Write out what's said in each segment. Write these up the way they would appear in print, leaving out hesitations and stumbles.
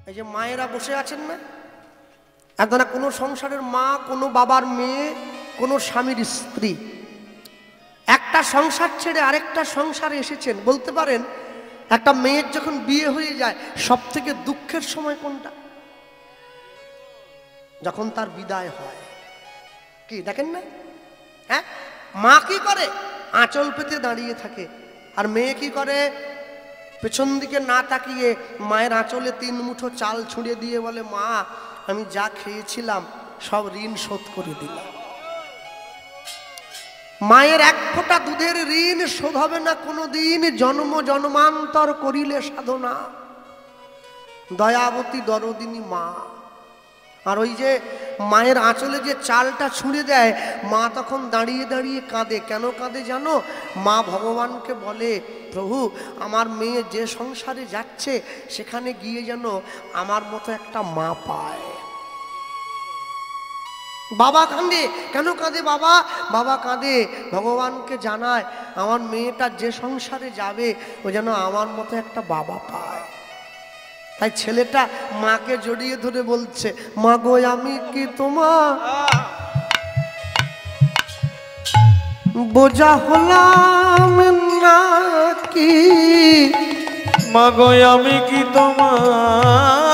এই যে মায়েরা বসে আছেন না, একদা কোনো সংসারের মা, কোনো বাবার মেয়ে, কোনো স্বামীর স্ত্রী একটা সংসার ছেড়ে আরেকটা সংসারে এসেছেন। বলতে পারেন একটা মেয়ের যখন বিয়ে হয়ে যায় সব থেকে দুঃখের সময় কোনটা? যখন তার বিদায় হয়। কি দেখেন না? হ্যাঁ, মা কি করে? আঁচল পেতে দাঁড়িয়ে থাকে, আর মেয়ে কি করে? পেছন দিকে না তাকিয়ে মায়ের আঁচলে 3 মুঠো চাল ছুঁড়ে দিয়ে বলে, মা আমি যা খেয়েছিলাম সব ঋণ শোধ করে দিলাম। মায়ের 1 ফোঁটা দুধের ঋণ শোধ হবে না কোনোদিন, জন্ম জন্মান্তর করিলে সাধনা। দয়াবতী দরদিনী মা। আর ওই যে মায়ের আঁচলে যে চালটা ছুঁড়ে দেয়, মা তখন দাঁড়িয়ে দাঁড়িয়ে কাঁদে। কেন কাঁদে জানো? মা ভগবানকে বলে, প্রভু আমার মেয়ে যে সংসারে যাচ্ছে সেখানে গিয়ে যেন আমার মতো একটা মা পায়। বাবা কাঁদে। কেন কাঁদে বাবা? বাবা কাঁদে ভগবানকে জানায় আমার মেয়েটা যে সংসারে যাবে ও যেন আমার মতো একটা বাবা পায়। তাই ছেলেটা মাকে জড়িয়ে ধরে বলছে, মা গো আমি কি তোমার বোঝা হলাম নাকি? মা গো আমি কি তোমার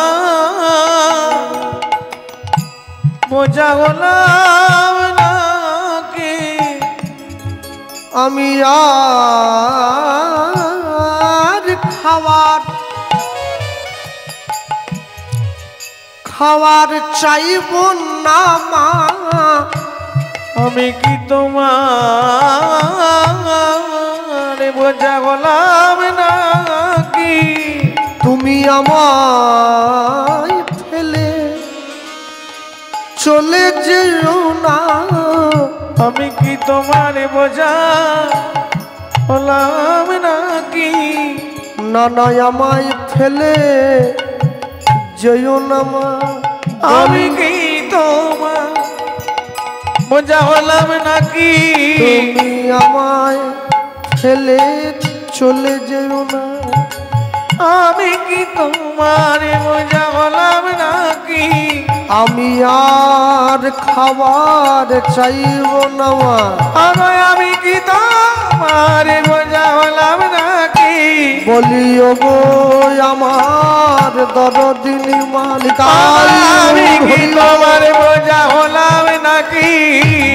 বোঝা হলাম নাকি? আমি আর খাওয়ার চাইব না মা। আমি কি তোমার বোঝা হলাম নাকি? তুমি আমায় ফেলে চলে যেও না। আমি কি তোমার বোঝা হলাম নাকি? না না আমায় ফেলে যেও না মা। আমি কি তোমার বোঝা হলাম নাকি? তুমি আমায় ফেলে চলে যেও না। আমি কি তোমার বোঝা হলাম নাকি? আমি আর খাবার চাইব না মা। আমি কি তোমার বোঝা হলাম নাকি? বলিও গো আমার দরদিনী মালিকা, আমি কি তোমার বোঝা হলাম নাকি?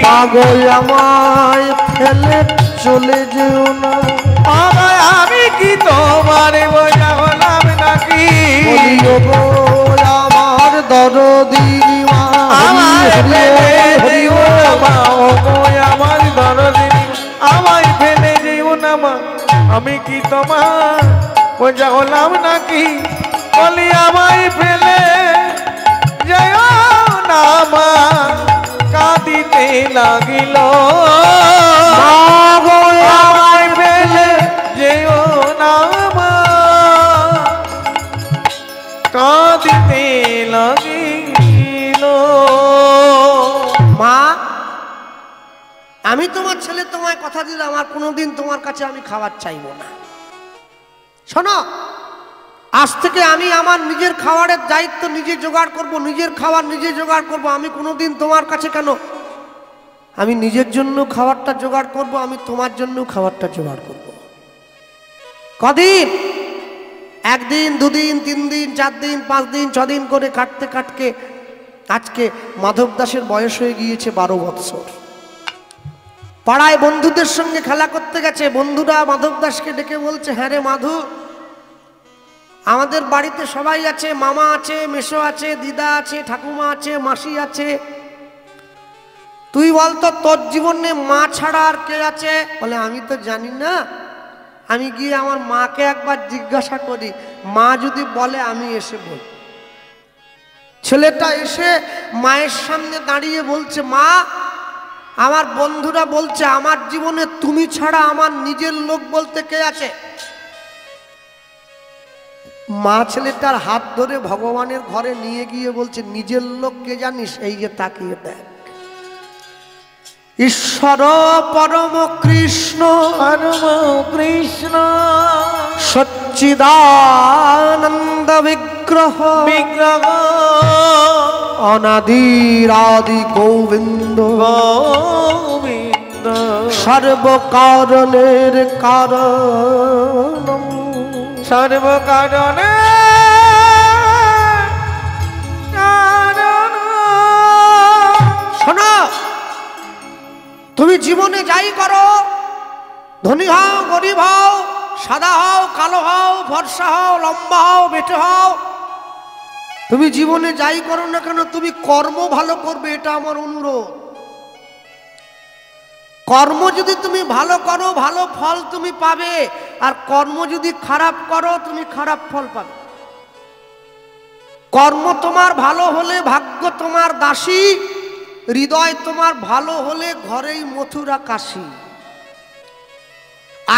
পাগো আমায় ফেলে চলে যেও না। আমি কি তোমার বোঝা হলাম নাকি? বলিও গো আমার দরদিনী মা, আমায় ফেলে যেও না মা, ও গো আমার দরদিনী, আমায় ফেলে যেও না মা। আমি কি তোমার বোঝা হলাম নাকি? বলি আমায় ফেলে যেও না মা। কাঁদিতে লাগিল আমায় ফেলে যেও না মা। কাঁদিতে লাগিল। মা আমি তোমার ছেলে, তোমায় কথা দিলাম আর কোনোদিন তোমার কাছে আমি খাবার চাইব না। শোনো, আজ থেকে আমি আমার নিজের খাবারের দায়িত্ব নিজে জোগাড় করব, নিজের খাবার নিজে জোগাড় করব। আমি কোনোদিন তোমার কাছে কেন, আমি নিজের জন্য খাবারটা জোগাড় করব, আমি তোমার জন্য খাবারটা জোগাড় করব। কদিন? 1 দিন, 2 দিন, 3 দিন, 4 দিন, 5 দিন, 6 দিন করে কাটতে কাটতে আজকে মাধব দাসের বয়স হয়ে গিয়েছে 12 বৎসর। পাড়ায় বন্ধুদের সঙ্গে খেলা করতে গেছে। বন্ধুরা মাধব দাসকে ডেকে বলছে, হ্যাঁ রে মাধু, আমাদের বাড়িতে সবাই আছে, মামা আছে, মেসো আছে, দিদা আছে, ঠাকুমা আছে, মাসি আছে, তুই বলতো তোর জীবনে মা ছাড়া আর কে আছে? বলে আমি তো জানি না, আমি গিয়ে আমার মাকে একবার জিজ্ঞাসা করি, মা যদি বলে আমি এসে বল। ছেলেটা এসে মায়ের সামনে দাঁড়িয়ে বলছে, মা আমার বন্ধুরা বলছে আমার জীবনে তুমি ছাড়া আমার নিজের লোক বলতে কে আছে? মা ছেলেটার হাত ধরে ভগবানের ঘরে নিয়ে গিয়ে বলছে, নিজের লোক কে জানিস? এই যে তাকিয়ে দেখ, ঈশ্বর পরম কৃষ্ণ, পরম কৃষ্ণ সত্য সচ্চিদানন্দ বিগ্রহ বিগ্রহ অনাদিরাদি গোবিন্দ গোবিন্দ সর্বকারণের কারণ সর্বকারণে শোনো, তুমি জীবনে যাই করো, ধনী হও গরিব হও, সাদা হও কালো হও, ফর্সা হও লম্বা হও বেটে হও, তুমি জীবনে যাই করো না কেন তুমি কর্ম ভালো করবে, এটা আমার অনুরোধ। কর্ম যদি তুমি ভালো করো ভালো ফল তুমি পাবে, আর কর্ম যদি খারাপ করো তুমি খারাপ ফল পাবে। কর্ম তোমার ভালো হলে ভাগ্য তোমার দাসী, হৃদয় তোমার ভালো হলে ঘরেই মথুরা কাশী।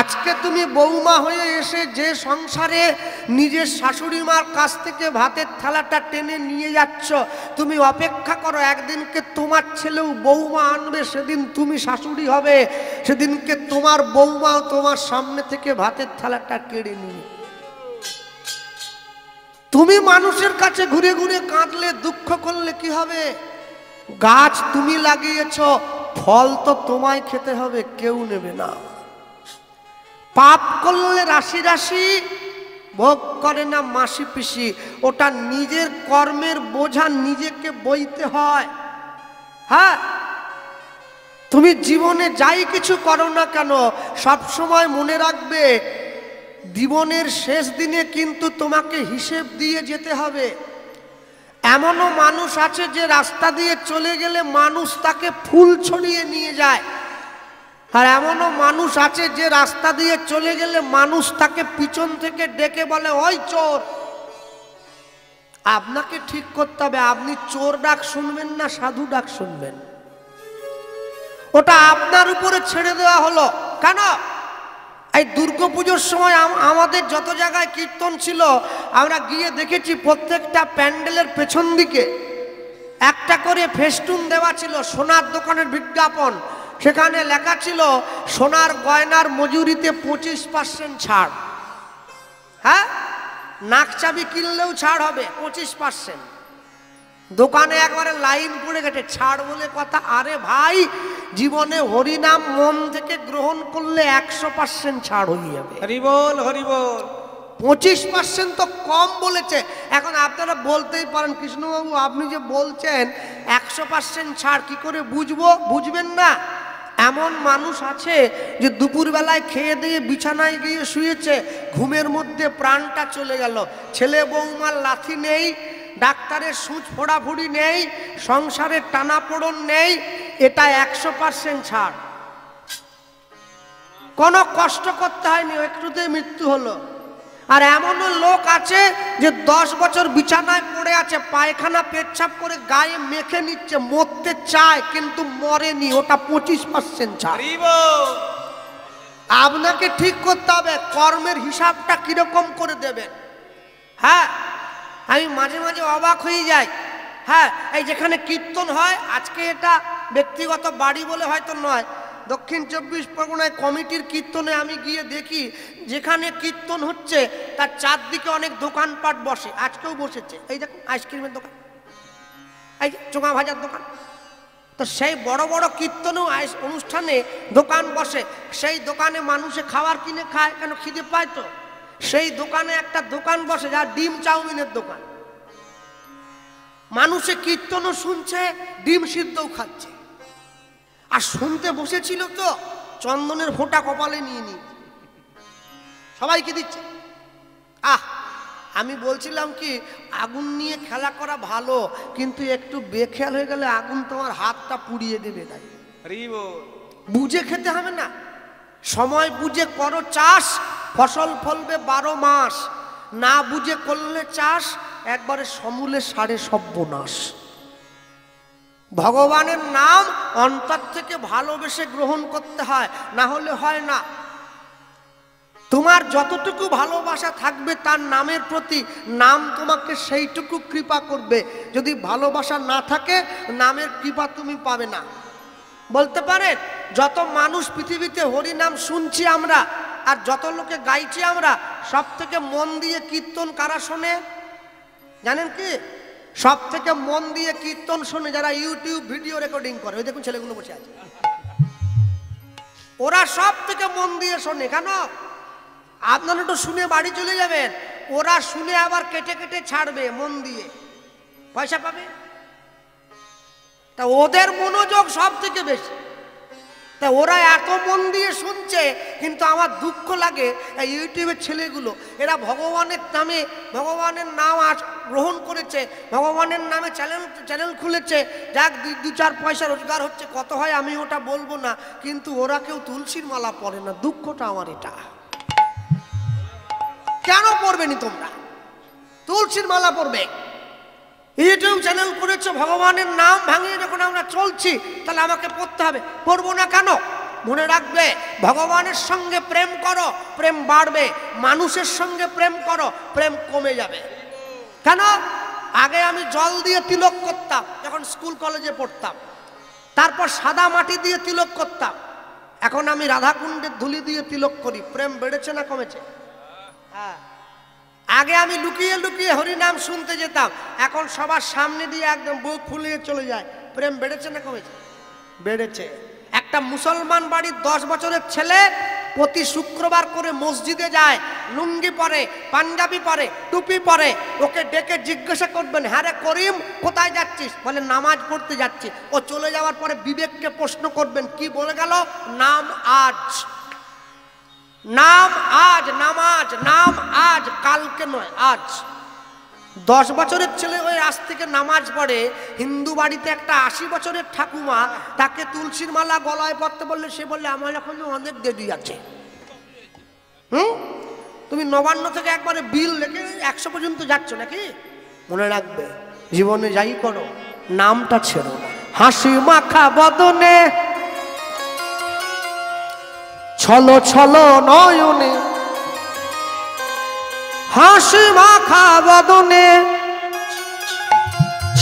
আজকে তুমি বৌমা হয়ে এসে যে সংসারে নিজের শাশুড়ি মার কাছ থেকে ভাতের থালাটা টেনে নিয়ে যাচ্ছ, তুমি অপেক্ষা করো একদিনকে তোমার ছেলেও বৌমা আনবে, সেদিন তুমি শাশুড়ি হবে, সেদিনকে তোমার বৌমা তোমার সামনে থেকে ভাতের থালাটা কেড়ে নিয়ে। তুমি মানুষের কাছে ঘুরে ঘুরে কাঁদলে দুঃখ করলে কি হবে? গাছ তুমি লাগিয়েছ, ফল তো তোমায় খেতে হবে, কেউ নেবে না। পাপ করলে রাশি রাশি, ভোগ করে না মাসি পিসি। ওটা নিজের কর্মের বোঝা নিজেকে বইতে হয়। হ্যাঁ, তুমি জীবনে যাই কিছু করো না কেন সব সময় মনে রাখবে জীবনের শেষ দিনে কিন্তু তোমাকে হিসেব দিয়ে যেতে হবে। এমনও মানুষ আছে যে রাস্তা দিয়ে চলে গেলে মানুষ তাকে ফুল ছড়িয়ে নিয়ে যায়, আর এমনও মানুষ আছে যে রাস্তা দিয়ে চলে গেলে মানুষ তাকে পিছন থেকে ডেকে বলে ওই চোর। আপনাকে ঠিক করতে হবে, আপনি চোর ডাক শুনবেন না সাধু ডাক শুনবেন। ওটা আপনার উপরে ছেড়ে দেওয়া হলো। কেন? এই দুর্গাপুজোর সময় আমাদের যত জায়গায় কীর্তন ছিল আমরা গিয়ে দেখেছি প্রত্যেকটা প্যান্ডেলের পেছন দিকে একটা করে ফেস্টুন দেওয়া ছিল, সোনার দোকানের বিজ্ঞাপন। সেখানে লেখা ছিল সোনার গয়নার মজুরিতে 25% ছাড়। হ্যাঁ, নাকচাবি কিনলেও ছাড় হবে 25%। দোকানে একবারে লাইন পড়ে গেছে, ছাড় বলে কথা। আরে ভাই, জীবনে হরিনাম মন থেকে গ্রহণ করলে 100% ছাড় হয়ে যাবে। হরি বল হরি বল। 25% তো কম বলেছে। এখন আপনারা বলতেই পারেন কৃষ্ণবাবু আপনি যে বলছেন 100% ছাড়, কি করে বুঝবো? বুঝবেন না। এমন মানুষ আছে যে দুপুরবেলায় খেয়ে দিয়ে বিছানায় গিয়ে শুয়েছে, ঘুমের মধ্যে প্রাণটা চলে গেল। ছেলে বৌমার লাথি নেই, ডাক্তারের সুচ ফোড়াফুড়ি নেই, সংসারের টানাপোড়ন নেই, এটা 100% ছাড়। কোনো কষ্ট করতে হয়নি, একটুতেই মৃত্যু হলো। আর এমনও লোক আছে যে 10 বছর বিছানায় পড়ে আছে, পায়খানা পেচ্ছাপ করে গায়ে মেখে নিচ্ছে, মরতে চায় কিন্তু মরেনি, ওটা 25% ছাড়। আপনাকে ঠিক করতে হবে কর্মের হিসাবটা কিরকম করে দেবেন। হ্যাঁ, আমি মাঝে মাঝে অবাক হয়ে যাই। হ্যাঁ, এই যেখানে কীর্তন হয়, আজকে এটা ব্যক্তিগত বাড়ি বলে হয়তো নয়, দক্ষিণ 24 পরগনায় কমিটির কীর্তনে আমি গিয়ে দেখি যেখানে কীর্তন হচ্ছে তার চারদিকে অনেক দোকানপাট বসে। আজকেও বসেছে, এই দেখুন আইসক্রিমের দোকান, এই চোঙা ভাজার দোকান। তো সেই বড় বড় কীর্তনেও অনুষ্ঠানে দোকান বসে, সেই দোকানে মানুষে খাবার কিনে খায়, কেন খিদে পায় তো। সেই দোকানে একটা দোকান বসে যা ডিম চাউমিনের দোকান, মানুষে কীর্তনও শুনছে, ডিম সিদ্ধও খাচ্ছে। আর শুনতে বসেছিল তো চন্দনের ফোঁটা কপালে নিয়ে নি সবাইকে দিচ্ছে। আমি বলছিলাম কি আগুন নিয়ে খেলা করা ভালো, কিন্তু একটু বেখেয়াল হয়ে গেলে আগুন তোমার হাতটা পুড়িয়ে দেবে। তাই বুঝে খেতে হবে না, সময় বুঝে করো চাষ, ফসল ফলবে 12 মাস। না বুঝে করলে চাষ একবারে সমূলে সাড়ে সর্বনাশ। ভগবানের নাম অন্তর থেকে ভালোবেসে গ্রহণ করতে হয়, না হলে হয় না। তোমার যতটুকু ভালোবাসা থাকবে তার নামের প্রতি, নাম তোমাকে সেইটুকু কৃপা করবে। যদি ভালোবাসা না থাকে নামের কৃপা তুমি পাবে না। বলতে পারেন যত মানুষ পৃথিবীতে হরি নাম শুনছি আমরা, আর যত লোকে গাইছি আমরা সব থেকে মন দিয়ে কীর্তন কারা শোনে জানেন কি? সব থেকে মন দিয়ে কীর্তন শোনে যারা ইউটিউব ভিডিও রেকর্ডিং করে। ওই দেখুন ছেলেগুলো বসে আছে, ওরা সব থেকে মন দিয়ে শোনে। কেন? আপনারা একটু শুনে বাড়ি চলে যাবেন, ওরা শুনে আবার কেটে কেটে ছাড়বে মন দিয়ে, পয়সা পাবে। তা ওদের মনোযোগ সব থেকে বেশি, তা ওরা এত মন দিয়ে শুনছে। কিন্তু আমার দুঃখ লাগে ইউটিউবের ছেলেগুলো, এরা ভগবানের নামে ভগবানের নাম গ্রহণ করেছে, ভগবানের নামে চ্যানেল খুলেছে, যাক দু চার পয়সা রোজগার হচ্ছে, কত হয় আমি ওটা বলবো না, কিন্তু ওরা কেউ তুলসীর মালা পড়ে না। দুঃখটা আমার এটা। কেন পড়বেনি তোমরা? তুলসীর মালা পড়বে। ইউটিউব চ্যানেল করেছো, ভগবানের নাম ভাঙিয়ে যখন আমরা চলছি, তাহলে আমাকে পড়তে হবে। পড়বো না কেন? মনে রাখবে, ভগবানের সঙ্গে প্রেম করো, প্রেম বাড়বে। মানুষের সঙ্গে প্রেম করো, প্রেম কমে যাবে। কেন? আগে আমি জল দিয়ে তিলক করতাম যখন স্কুল কলেজে পড়তাম, তারপর সাদা মাটি দিয়ে তিলক করতাম, এখন আমি রাধাকুণ্ডের ধুলি দিয়ে তিলক করি। প্রেম বেড়েছে না কমেছে? হ্যাঁ। আগে আমি লুকিয়ে লুকিয়ে হরিনাম শুনতে যেতাম, এখন সবার সামনে দিয়ে একদম বুক ফুলিয়ে চলে যায়। প্রেম বেড়েছে না কমেছে? বেড়েছে। একটা মুসলমান বাড়ির 10 বছরের ছেলে প্রতি শুক্রবার করে মসজিদে যায়, লুঙ্গি পরে, পাঞ্জাবি পরে, টুপি পরে। ওকে ডেকে জিজ্ঞাসা করবেন, হ্যাঁ রে করিম কোথায় যাচ্ছিস? বলে নামাজ পড়তে যাচ্ছি। ও চলে যাওয়ার পরে বিবেককে প্রশ্ন করবেন, কি বলে গেল? নাম আজ, নাম আজ, নামাজ নাম আজ, কালকে নয়, আজ। 10 বছরের ছেলে ওই আজ থেকে নামাজ পড়ে। হিন্দু বাড়িতে একটা 80 বছরের ঠাকুমা, তাকে তুলসীর মালা গলায় পড়তে বললে সে বললে আমার এখন অনেক দেরি আছে। তুমি 59 থেকে একবারে বিল লেখে 100 পর্যন্ত যাচ্ছ নাকি? মনে রাখবে, জীবনে যাই করো নামটা ছেড়ো না। হাসি মাখা বদনে, ছলো ছলো নয়নে, হাসি মাখা বদনে,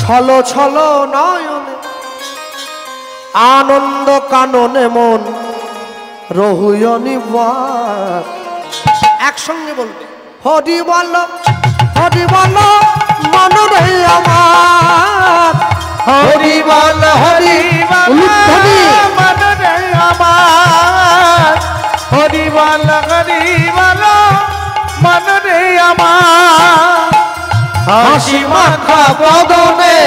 ছলো ছলো নয়নে, আনন্দ কাননে মন রহুয়নি বাত। একসঙ্গে বলবে, হরি বল হরি বল মন রে আমার, হরি বল হরি বল মন রে আমার, হরি বল হরি বল মন রে আমার। হাসি মাখা বদনে,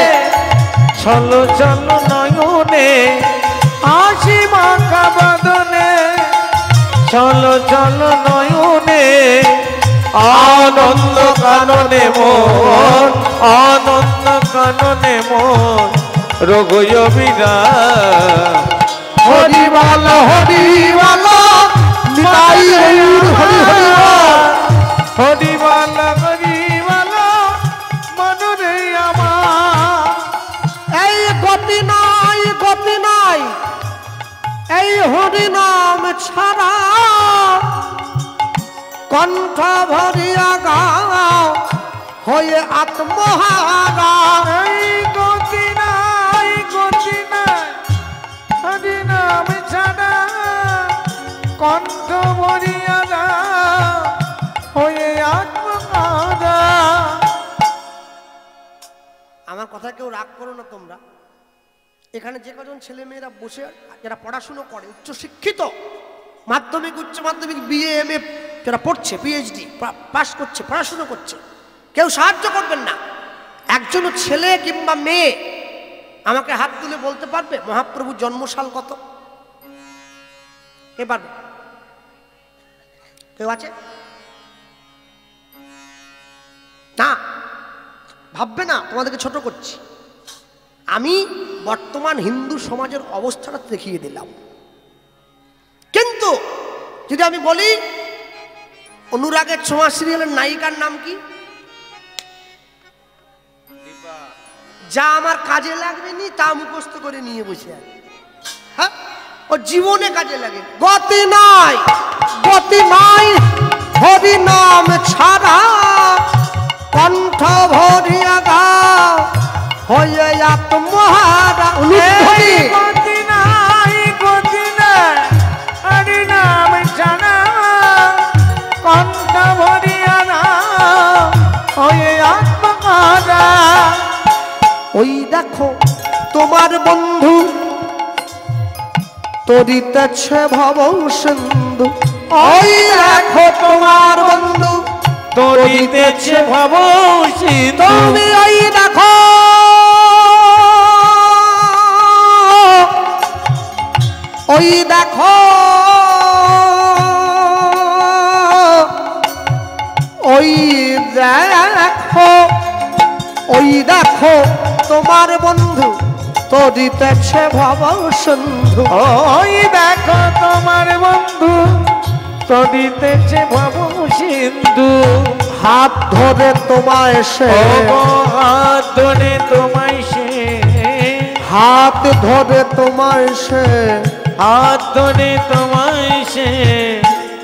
চলো চলো নয়নে, হাসি মাখা বদনে, চলো চলো নয়নে, আনন্দ কাননে মন, আনন্দ কাননে মন রোগয় বিরাট। হরি বল হরি বল নিতাই গৌর হরি হরি বল, হরি বল হরি বল মন রে আমার। এই গতি নাই গতি নাই এই হরি নাম ছাড়া, কণ্ঠ ভরিয়া গাও হয়ে আত্মহারা। এই গতি নাই গতি নাই হরি নাম ছাড়া, কণ্ঠ ভরিয়া গাও হয়ে আত্মহারা। আমার কথা কেউ রাগ করো না তোমরা। এখানে যে কজন ছেলে মেয়েরা বসে যারা পড়াশুনো করে, উচ্চশিক্ষিত, মাধ্যমিক উচ্চ মাধ্যমিক বিএ এমএ যারা পড়ছে, পিএইচডি পাস করছে, পড়াশুনো করছে, কেউ সাহায্য করবেন না। একজন ছেলে কিংবা মেয়ে আমাকে হাত তুলে বলতে পারবে মহাপ্রভুর জন্মসাল কত? কে পারবে? কেউ আছে? না, ভাববে না, তোমাদেরকে ছোট করছি। আমি বর্তমান হিন্দু সমাজের অবস্থাটা দেখিয়ে দিলাম। কিন্তু যদি আমি বলি অনুরাগের ছোঁয়া সিরিয়ালের নায়িকার নাম কি? যা আমার কাজে লাগবে নি তা মুখস্থ করে নিয়ে বসে আছে। হ্যাঁ, ও জীবনে কাজে লাগে। গতি নাই গতি নাই হরি নাম ছাড়া, কণ্ঠ ভরিয়া গাও হয়ে আত্মহারা। গতি নাই গতি নাই হরি নাম ছাড়া, ওই দেখো তোমার বন্ধু তরিতেছে ভব সিন্ধু। ওই দেখো তোমার বন্ধু তরিতেছে ভব সিন্ধু। তুমি ওই দেখো ওই দেখো ওই দেখো ওই দেখো তোমার বন্ধু তরিতেছে ভব সিন্ধু। ওই দেখো তোমার বন্ধু তরিতেছে ভব সিন্ধু। হাত ধরে তোমায় সে হাত ধরে তোমায় সে হাত ধরে তোমায় সে হাত ধরে তোমায় সে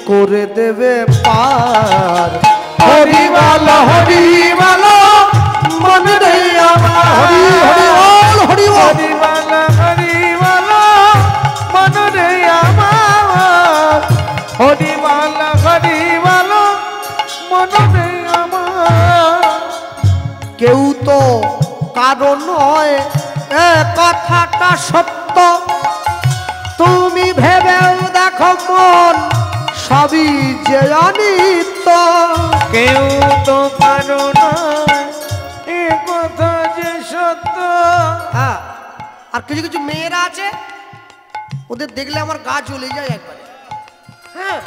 করে দেবে পার। হরি বল হরি বল মন রে আমার হরি হরি বল হরি বল। হরি বল হরি বল মন রে আমার। হরি বল হরি বল মন রে আমার। কেউ তো কারণ নয় এ কথাটা সত্য, তুমি ভেবেও দেখো মন সবই যে অনিত্য। কেউ তো পারো না এ কথা যে সত্য। হ্যাঁ, আর কিছু কিছু মেয়েরা আছে ওদের দেখলে আমার গা জ্বলে যায় একবারে। হ্যাঁ,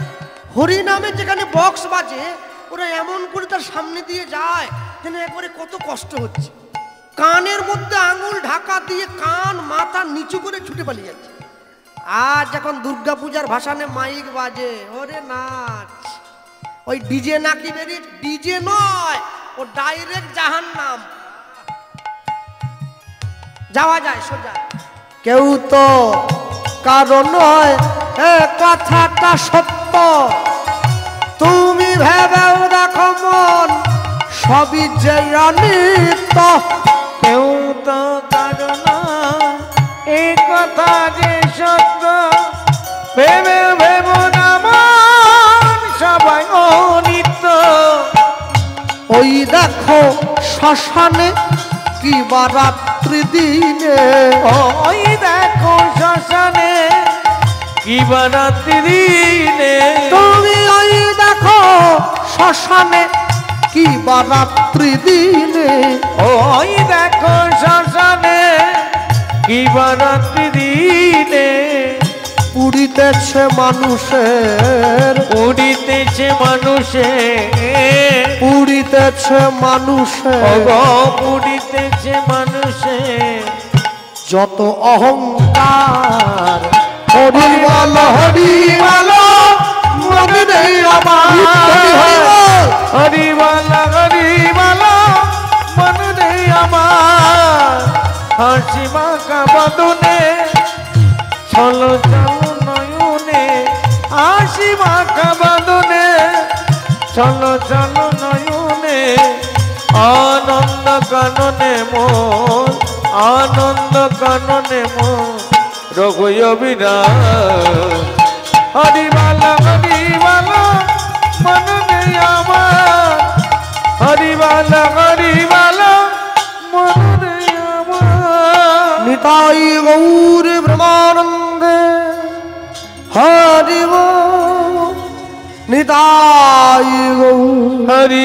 হরি নামে যেখানে বক্স বাজে ওরা এমন করে তার সামনে দিয়ে যায় যেন একবারে কত কষ্ট হচ্ছে। কানের মধ্যে আঙুল ঢাকা দিয়ে কান মাথা নিচু করে ছুটে পালিয়ে যাচ্ছে। আর যখন দুর্গা পূজার ভাসানে মাইক বাজে ওরে নাচ, ওই ডিজে নাকি বেরিয়ে, ডিজে নয় ও ডাইরেক্ট জাহান্নাম যাওয়া যায় সোজা। কেউ তো কারণ নয় এ কথাটা সত্য, তুমি ভেবেও দেখো মন সবই যে অনিত্য। কেউ তো কারো না এ কথা যে সত্য। ভেবে ভেব না মন সবাই অনিত্য। ওই দেখো শ্মশানে কি বা রাত্রি দিনে। ওই দেখো শ্মশানে কি বা রাত্রি দিনে। তুমি ওই দেখো শ্মশানে কি বা রাত্রি দিনে। ওই দেখো শ্মশানে কি বা রাত্রি দিনে। পুড়িতেছে মানুষের উড়িতেছে মানুষে পুড়িতেছে মানুষের পুড়িতেছে মানুষে যত অহংকার। হরি বল হরি বল মন রে আমার হরি বল হরি বল মন রে আমার। হাসি মাখা বদনে চলো চলো নয়নে। হাসি মাখা বদনে চলো চলো নয়নে। আনন্দ কাননে মন আনন্দ কাননে মন রঘুয় বিরাট। হরি বল মন রে আমার। হরি বল মন রে আমার। নিতাই গৌর ব্রহ্মানন্দে হরি বল। নিতাই গৌর হরি